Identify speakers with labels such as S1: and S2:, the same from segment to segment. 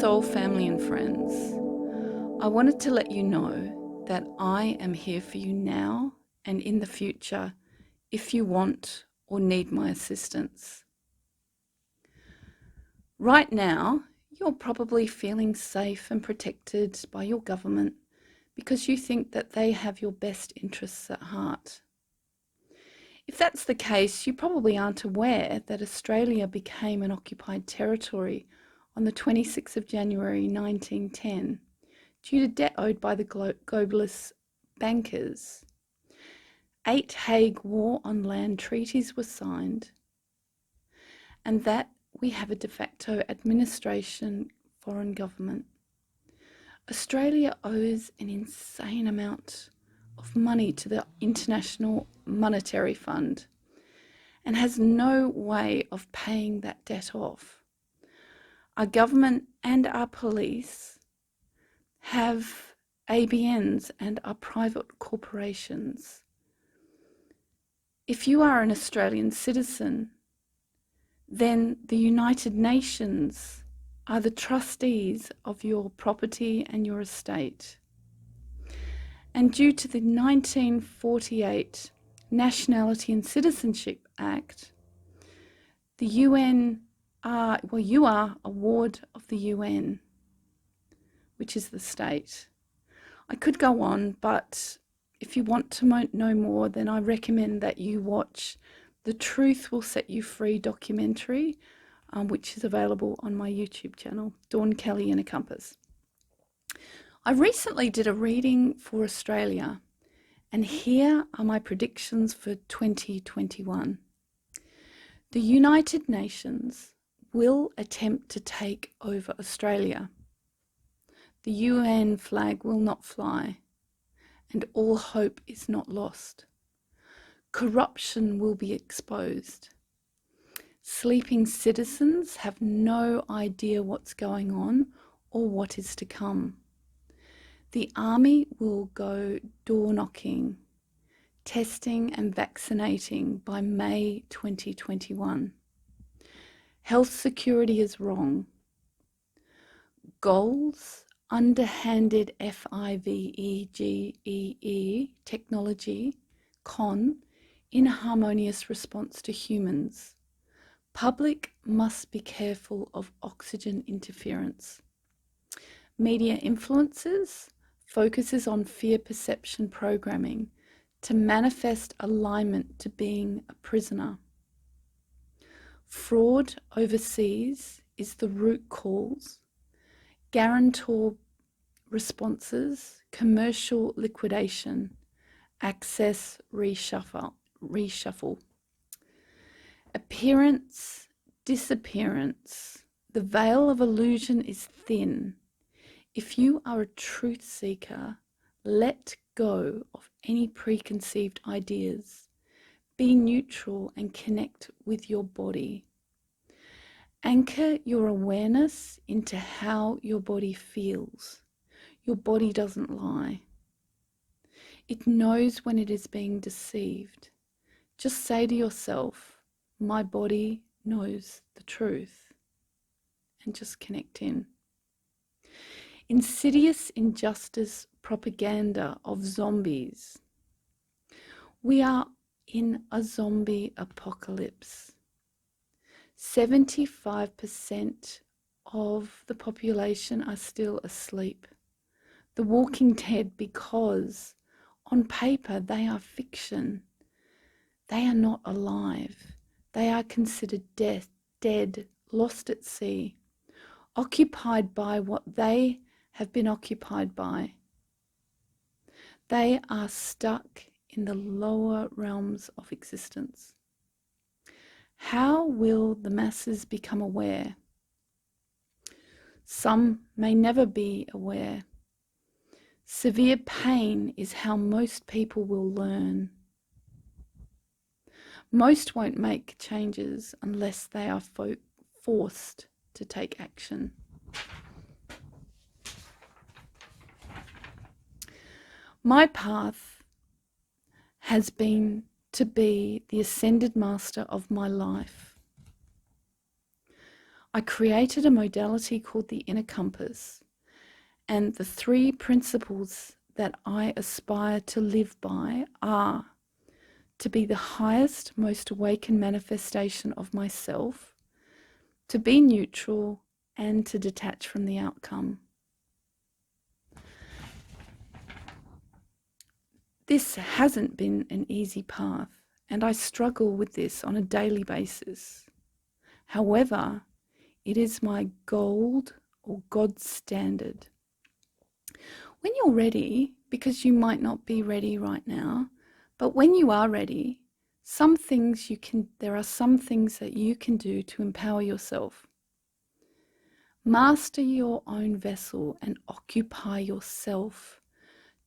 S1: soul family and friends. I wanted to let you know that I am here for you now and in the future if you want or need my assistance. Right now, you're probably feeling safe and protected by your government because you think that they have your best interests at heart. If that's the case, you probably aren't aware that Australia became an occupied territory on the 26th of January 1910 due to debt owed by the Globalist bankers. 8 Hague War on Land treaties were signed, and that we have a de facto administration foreign government. Australia owes an insane amount of money to the International Monetary Fund and has no way of paying that debt off. Our government and our police have ABNs and are private corporations. If you are an Australian citizen, then the United Nations are the trustees of your property and your estate. And due to the 1948 Nationality and Citizenship Act, the UN you are a ward of the UN, which is the state. I could go on, but if you want to know more, then I recommend that you watch The Truth Will Set You Free documentary, which is available on my YouTube channel, Dawn Kelly in a Compass. I recently did a reading for Australia, and here are my predictions for 2021. The United Nations will attempt to take over Australia. The UN flag will not fly, and all hope is not lost. Corruption will be exposed. Sleeping citizens have no idea what's going on or what is to come. The army will go door knocking, testing and vaccinating by May 2021. Health security is wrong. Goals, underhanded FIVEGEE technology, con, inharmonious response to humans. Public must be careful of oxygen interference. Media influences focuses on fear perception programming to manifest alignment to being a prisoner. Fraud overseas is the root cause. Guarantor responses, commercial liquidation, access reshuffle. Appearance, disappearance. The veil of illusion is thin. If you are a truth seeker, let go of any preconceived ideas. Be neutral and connect with your body. Anchor your awareness into how your body feels. Your body doesn't lie. It knows when it is being deceived. Just say to yourself, my body knows the truth, and just connect in. Insidious injustice propaganda of zombies. We are in a zombie apocalypse. 75% of the population are still asleep. The Walking Dead, because on paper they are fiction. They are not alive. They are considered dead, lost at sea, occupied by what they have been occupied by. They are stuck in the lower realms of existence. How will the masses become aware? Some may never be aware. Severe pain is how most people will learn. Most won't make changes unless they are forced to take action. My path has been to be the ascended master of my life. I created a modality called the inner compass, and the 3 principles that I aspire to live by are to be the highest, most awakened manifestation of myself, to be neutral, and to detach from the outcome. This hasn't been an easy path, and I struggle with this on a daily basis. However, it is my gold or God's standard. When you're ready, because you might not be ready right now, but when you are ready, there are some things that you can do to empower yourself. Master your own vessel and occupy yourself.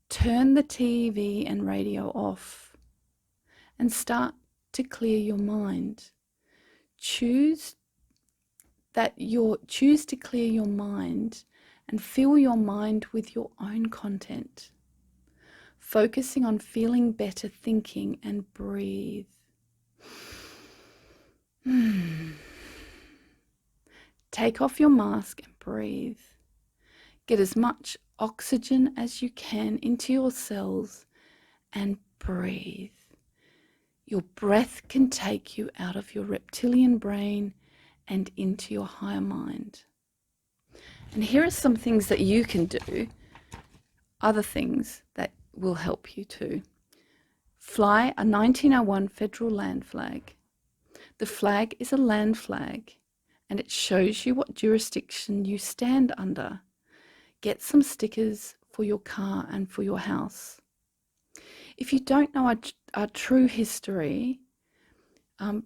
S1: Turn the TV and radio off and start to clear your mind. Choose to clear your mind and fill your mind with your own content, focusing on feeling better, thinking, and breathe. Take off your mask and breathe. Get as much oxygen as you can into your cells and breathe. Your breath can take you out of your reptilian brain and into your higher mind. And here are some things that you can do, other things that will help you too. Fly a 1901 federal land flag. The flag is a land flag, and it shows you what jurisdiction you stand under. Get some stickers for your car and for your house. If you don't know our true history,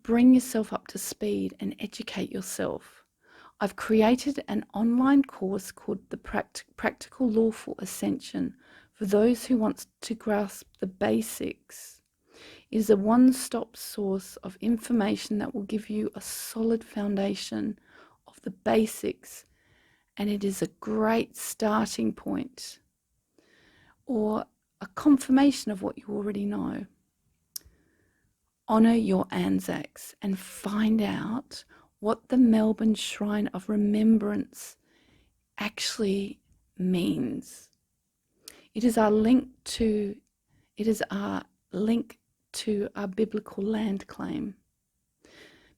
S1: bring yourself up to speed and educate yourself. I've created an online course called the Practical Lawful Ascension for those who want to grasp the basics. It is a one-stop source of information that will give you a solid foundation of the basics, and it is a great starting point or a confirmation of what you already know. Honour your Anzacs and find out what the Melbourne Shrine of Remembrance actually means. It is our link to our biblical land claim.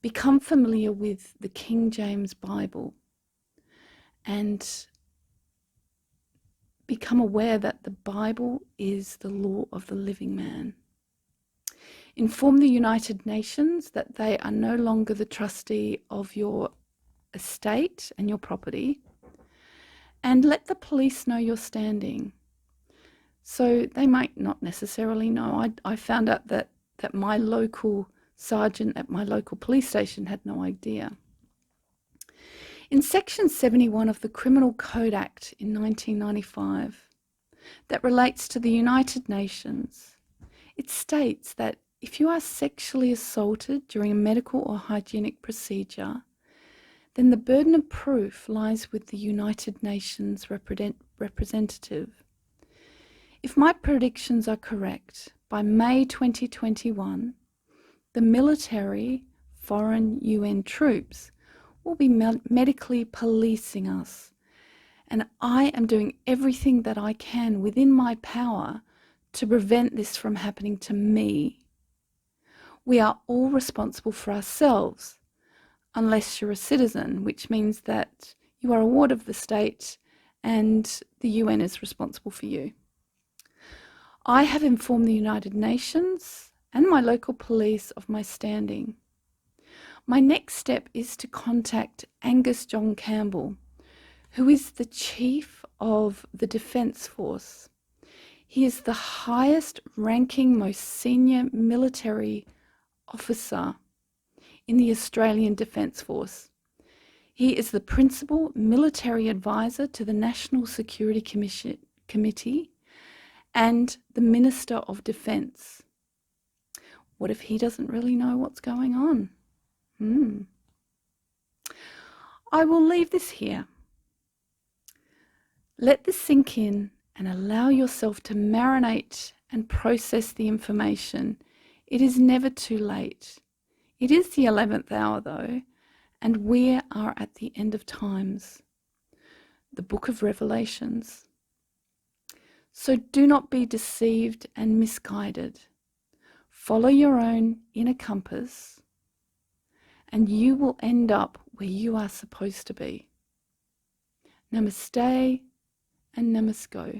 S1: Become familiar with the King James Bible and become aware that the Bible is the law of the living man. Inform the United Nations that they are no longer the trustee of your estate and your property, and let the police know your standing. So they might not necessarily know. I found out that my local sergeant at my local police station had no idea. In Section 71 of the Criminal Code Act in 1995, that relates to the United Nations, it states that if you are sexually assaulted during a medical or hygienic procedure, then the burden of proof lies with the United Nations representative. If my predictions are correct, by May 2021, the military, foreign UN troops will be medically policing us, and I am doing everything that I can within my power to prevent this from happening to me. We are all responsible for ourselves, unless you're a citizen, which means that you are a ward of the state and the UN is responsible for you. I have informed the United Nations and my local police of my standing. My next step is to contact Angus John Campbell, who is the Chief of the Defence Force. He is the highest ranking, most senior military officer in the Australian Defence Force. He is the principal military advisor to the National Security Committee and the Minister of Defence. What if he doesn't really know what's going on? I will leave this here. Let this sink in and allow yourself to marinate and process the information. It is never too late. It is the 11th hour though, And we are at the end of times, the book of Revelations. So do not be deceived and misguided. Follow your own inner compass, and you will end up where you are supposed to be. Namaste and namasko.